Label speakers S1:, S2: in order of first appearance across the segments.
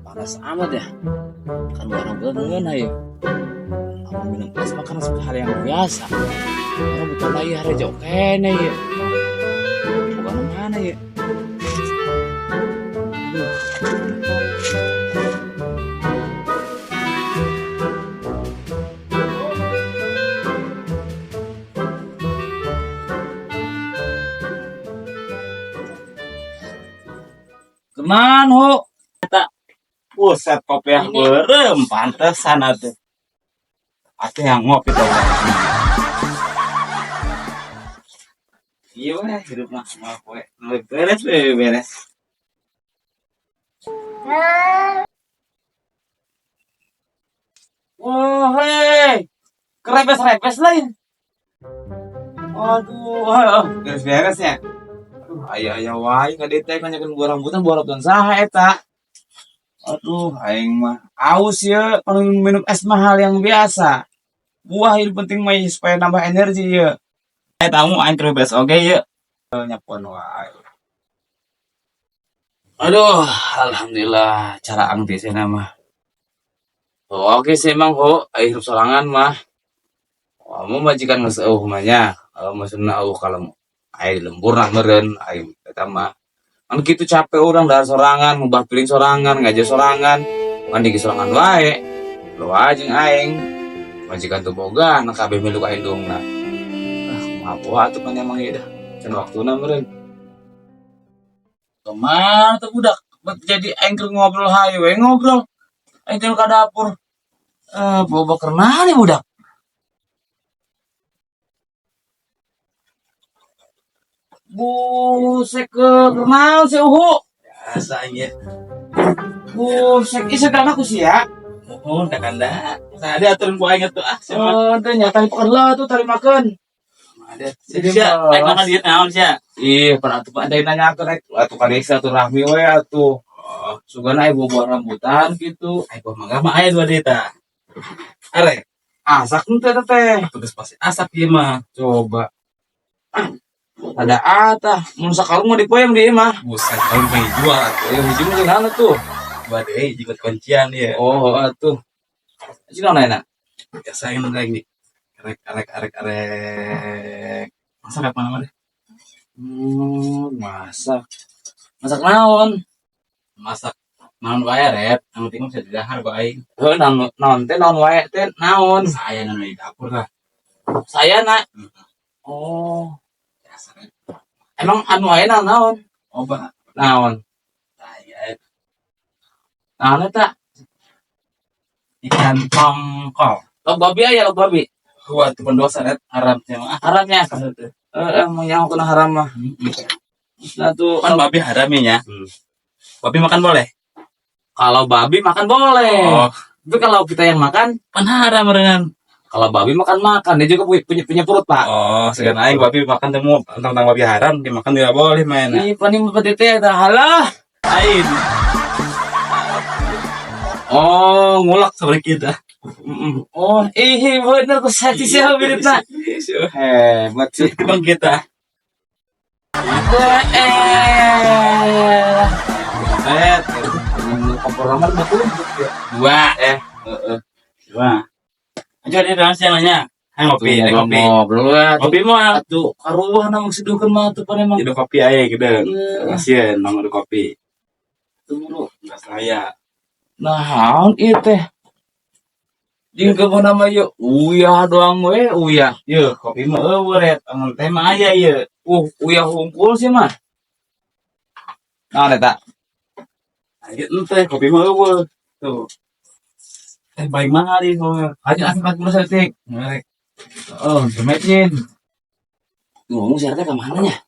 S1: Panas amat ya. Kan orang bener ya. Kamu minum es makan seperti hal yang biasa. Orang butuh lagi hari jauh kene ya. Bukan mana ya. Keman ho.
S2: Buset kopi yang berem, pantesan atuh. Atuh yang ngopi tuh. Iya weh, hidup mah mah kowe. Beres beres. Wah, hei. Kerepes-repes lain. Aduh, beres-beres ya. Aduh, aya wae kadete kanyakeun buah rambutan saha eta. Aduh, aing mah aus ya, kalau minum es mahal yang biasa. Buah yang penting mah supaya nambah energi ya. Tamu aing kerubes oke ya. Nyapon wae.
S1: Aduh, alhamdulillah cara angti sih nama. Oh, oke sih emang ho, air sorangan mah. Kamu majikan ngeseuh mahnya. Kalau maksudna kalau air lembur nah meureun air eta mah. Kan gitu capek orang dari sorangan, ngubah piring sorangan, ngajak sorangan, mandi ke sorangan wae. Lo aja aing, majikan tuh boga, nak kabeh milu ka indungna. Maaf atuh kan emang ieu dah. Can waktuna meureun. Kemana tuh budak? Jadi aing keur ngobrol hayu we ngobrol. Aing teh ka dapur. Boba kerenah nih budak. Busek kenal si Uhu.
S2: Biasanya.
S1: Busek isi kan aku sih ya.
S2: Oh, tak anda. Saya aturin ku aing tuh
S1: Oh, teh nyata pakai lah tuh tari makan.
S2: Ada. Sia, aing makan dieu naon sia?
S1: Ih, pernah tuh ada yang nanya atuh ka desa tuh Rahmi we atuh. Oh, sugana ibu buah rambutan gitu.
S2: Aing buah mangga mah aya dua deta.
S1: Are, asak teh teh.
S2: Tugas pasti asap ieu mah.
S1: Coba. Ada atah, mun sakalung mah dipoem di mah.
S2: Buset, aing pengen jual atuh.
S1: Ayo hiji mah gimana tuh?
S2: Badai jikut kuncian ya.
S1: Oh, atuh. Cina enak.
S2: Biasa yang lagi nih. Arek. Masak apa namanya?
S1: Masak. Masak naon?
S2: Masak naon wae ret. Anu penting bisa didahar ku aing.
S1: Heuh, naon teh naon wae teh naon?
S2: Saya nanu di dapur lah.
S1: Saya nak. Oh, emang anu aya naon?
S2: Oba.
S1: Naon?
S2: Saya
S1: Naon eta?
S2: ikan tongkol.
S1: Log babi aya log babi.
S2: Wah, tuh pendosa ret haramnya mah.
S1: Haramnya. Emang yang kena haram mah. Nah tuh
S2: Kan babi haram ya. Babi makan boleh.
S1: kalau babi makan boleh.
S2: Oh,
S1: Tapi kalau kita yang makan,
S2: kan haram dengan.
S1: kalau babi makan dia juga punya perut, Pak.
S2: Oh, segan aing babi makan temu tentang babi haram dimakan tidak boleh main.
S1: Ih, pani mepet teh tah halah.
S2: Ain.
S1: Oh, ngulak.
S2: Seperti kita.
S1: Oh, bener ku sati siapa beritna. Hebat sih.
S2: Bang kita.
S1: Kompor nomor betul.
S2: Dua. Dua. Aja dia dengan siangnya. Hai ngopi, ngopi.
S1: Ngobrol ya.
S2: Ngopi mah
S1: Tuh, karuah nama seduhkeun mah tuh pan emang.
S2: jadi kopi aja gitu. Kasih nomor kopi.
S1: Tunggu.
S2: Enggak saya.
S1: Naon ieu teh? Jeung keun nama ieu uyah doang we, uyah.
S2: Yeuh, kopi mah eueuh ret. Angan teh mah aya ieu.
S1: Uyah hungkul sih mah. Naon eta?
S2: Ayo teh kopi mah eueuh. Tuh. Teh baik mahal ieu mah.
S1: Aja 40 setik.
S2: Merek.
S1: Oh, demetin. Ngomong si Arta ke mana nya?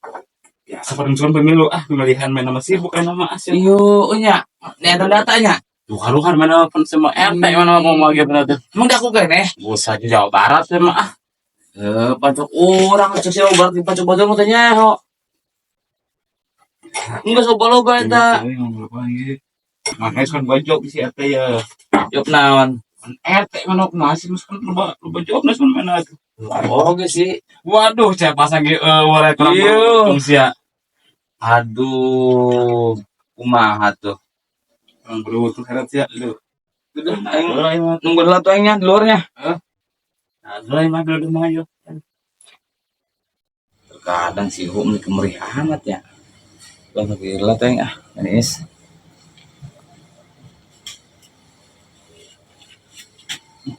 S2: Ya, seperti pemilu pemilihan main nama sibuk kan nama asyik.
S1: Iyo, nya. Nih ada datanya.
S2: Tuh kan mana pun semua RT mana mau gitu nanti.
S1: Emang dah aku kene?
S2: Busa di Jawa Barat sih mah.
S1: Pancok orang cek Jawa Barat di pancok badan mah tanya ho. Enggak soba-loba eta.
S2: Makanya kan bajok si RT ya.
S1: Jok naon?
S2: RT mana masih kan lupa jawab nasi mana tuh.
S1: Oh, ge sih.
S2: Waduh, saya pasang walet kurang
S1: Iya.
S2: sia.
S1: Aduh, kumaha tuh.
S2: Bro, tuh heran sih lu. Udah, aing
S1: Aing
S2: nunggu dulu tuh aingnya di luarnya.
S1: aing mah dulu mah yuk. Terkadang si Hu kemeri amat ya. Bang gila tuh aing manis.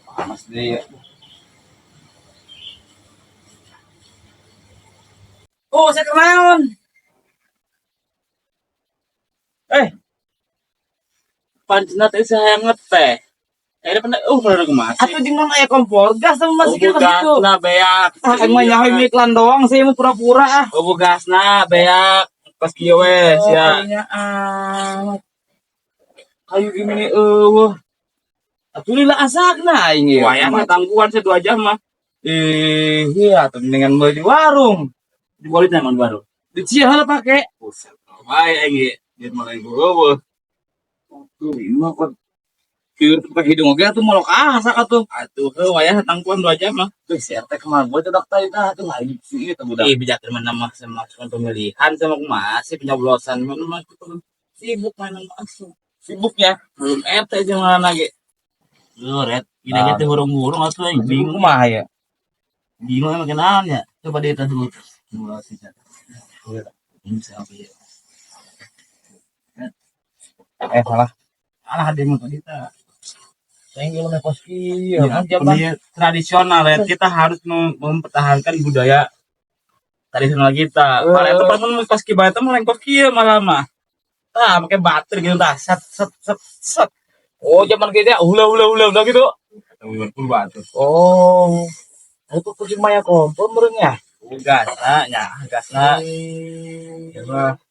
S1: Panas deh ya. Oh, saya kenaon. Eh, pancena teh saya ngeteh. Akhirnya pernah, pernah kemas.
S2: Atau di mana ya kompor gas sama masih kira gitu.
S1: Gasna beak.
S2: Ah, aing mah nyaho iklan doang sih, mau pura-pura ah.
S1: Gasna beak. Pas kieu we sia.
S2: Kayaknya amat.
S1: Kayu gini eueuh.
S2: Atuh lila asakna aing ieu.
S1: Wayang tangguhan 2 jam mah.
S2: Iya, tuh mendingan beli di warung.
S1: Di bolit emang baru.
S2: Di Ciaheula pake.
S1: Buset. Bae aing ge. Dia malah eueuh.
S2: Tuh, ini mah kok kieu pakai hidung oge atuh molok asak atuh.
S1: Atuh heuh wayah tangguhan 2 jam mah.
S2: Tuh, si RT kemana buat cedak tadi tah tuh lain sih itu budak.
S1: Bijak teman nama sama pemilihan sama masih penyoblosan mana mah sibuk mainan masuk.
S2: Sibuknya.
S1: Belum RT jangan lagi. Red, ini aja teh burung-burung atuh aing
S2: Bingung
S1: bingung.
S2: mah ya.
S1: Bingung emang kenalnya. Coba dia dulu simulasinya. Ini siapa ya?
S2: Salah.
S1: Alah dia mau kita.
S2: Tenggel me kos kieu.
S1: Ya, budaya tradisional ya. Kita harus mempertahankan budaya tradisional kita. Kalau itu pas mun kos kieu itu mah kos kieu malah mah. Tah pakai bater gitu tah. Set set set set.
S2: Oh, zaman kita hula gitu.
S1: Purba tuh.
S2: Oh. Itu kucing maya kompor meureun ya.
S1: Gasna. Ya mah.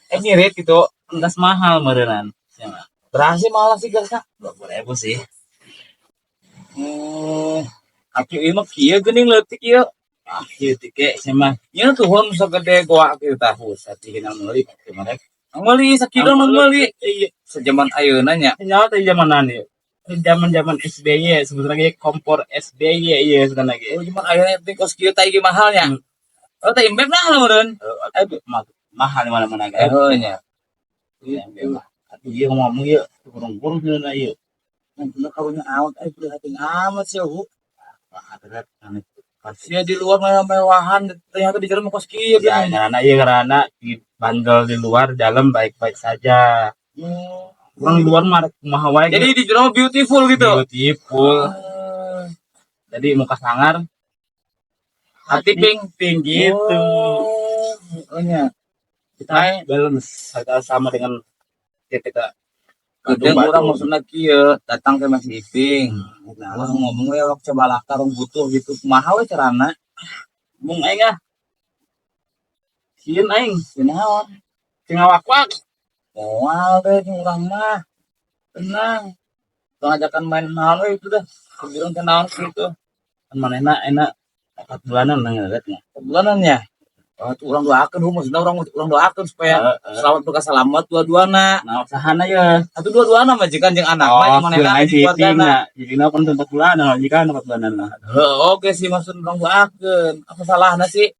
S2: Ngirit gitu.
S1: Gas mahal meureunnan. Ya mah.
S2: Berhasil malah sih gasna.
S1: 20.000 sih.
S2: Aki ieu mah kieu geuning leutik ieu.
S1: Ah, kieu teh ke mah.
S2: Ieu tuh hon sagede goa kieu tah.
S1: Sati kenal meuli kemarin.
S2: Meuli sakilo nu meuli.
S1: Iya.
S2: Sejaman ayeuna nya.
S1: Nyawa teh zamanan ieu. Zaman-zaman SBY sebetulnya lagi kompor SBY iya sebenarnya lagi.
S2: Oh, cuman ayeuna teh kos kieu teh ge mahalnya. Oh, teh imbek nah meureun.
S1: Mahal di mana-mana
S2: Eh,
S1: kan.
S2: nya.
S1: Atuh ieu ngomong ieu burung-burung sebenarnya ieu.
S2: Bener karunya awet prihatin amat sih, Bu.
S1: Berat aneh.
S2: Sia di luar mewah-mewahan, ternyata di dalam kos kieu
S1: Ya,
S2: gini.
S1: karena di bandel di luar, dalam baik-baik saja. Orang di luar mah kumaha wae.
S2: Jadi di dalam beautiful gitu.
S1: Beautiful. Jadi muka sangar, hati pink gitu.
S2: Oh, nya.
S1: Kita balance sama dengan kita.
S2: Kadang orang maksudnya kieu datang ke Mas Iping. Nah, ngomong we wak coba lah karung butuh gitu. Kumaha we carana?
S1: Mung aing ah. Sieun aing,
S2: Kunaon?
S1: teu ngawak-wak.
S2: Moal deh jeung urang mah. Tenang. Tong ajakan main naon we itu dah. Kebilang teh naon gitu.
S1: Kan manehna enak 4 bulanan nang ngeliatnya.
S2: Bulanan ya. Oh, tuh urang doakeun maksudna urang doakeun supaya selamat berkah selamat dua-duana.
S1: Nah, usahana ya.
S2: Atuh dua-duana majikan jeung anak mah manehna
S1: si
S2: keluargana.
S1: Jadi kan 4 bulanan, jika 4 bulanan lah.
S2: Oke sih maksud urang doakeun. Apa salahna sih?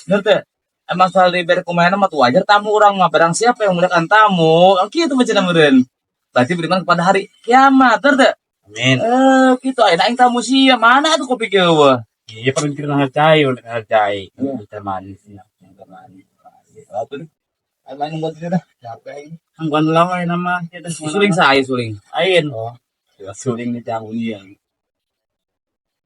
S2: Bener teh. Emang soal diberi kumaha mah tuh wajar tamu orang mah barang siapa yang memuliakan tamu. Kieu tuh macam meureun. Berarti beriman kepada hari kiamat, bener teh?
S1: Amin.
S2: Kitu ayeuna aing tamu sia mana tuh kopi kieu wah.
S1: Iya pernah kita ngercai. Kita manis ya. Manis.
S2: Atuh deh. Aing main buat dia dah. Capek aing.
S1: Angguan lama ya nama kita
S2: Suling sae suling.
S1: Ain. Oh. Suling di tamu yang.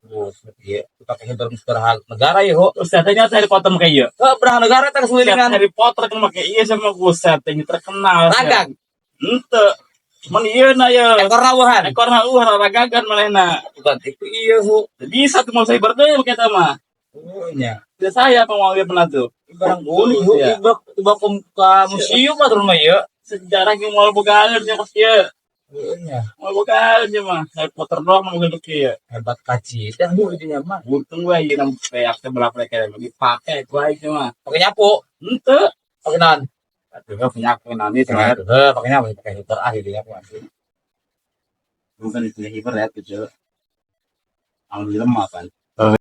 S2: Terus ieu pakai Harry Potter negara ya ho.
S1: Terus katanya Harry Potter kayak iya.
S2: Berang negara teh sulingan.
S1: Harry Potter kan make iya sama Guset yang terkenal.
S2: Ragang.
S1: Henteu. Cuman iya na ya.
S2: Ekor rawuhan.
S1: Ekor ragagan malehna.
S2: Bukan itu iya ho.
S1: Bisa tuh mau saya berdua kita mah.
S2: Oh nya.
S1: Tidak saya pengawal pernah tuh.
S2: Barang unik ho. Tiba ke museum mah terus mah ieu.
S1: Sejarah yang mau begalir nya pas ieu.
S2: Nya.
S1: Mau begalir nya mah. Harry Potter doang mau gitu ieu.
S2: Hebat kaci dah hu dinya mah.
S1: Untung gue aja nang kayak sebelah mereka dipakai gue aja mah.
S2: Pakai nyapu.
S1: Henteu.
S2: Pakai naon?
S1: Aduh, punya aku nanti
S2: Pakai nyapu pakai hiper gitu ya
S1: bukan itu hiper ya gitu. Alhamdulillah maafan.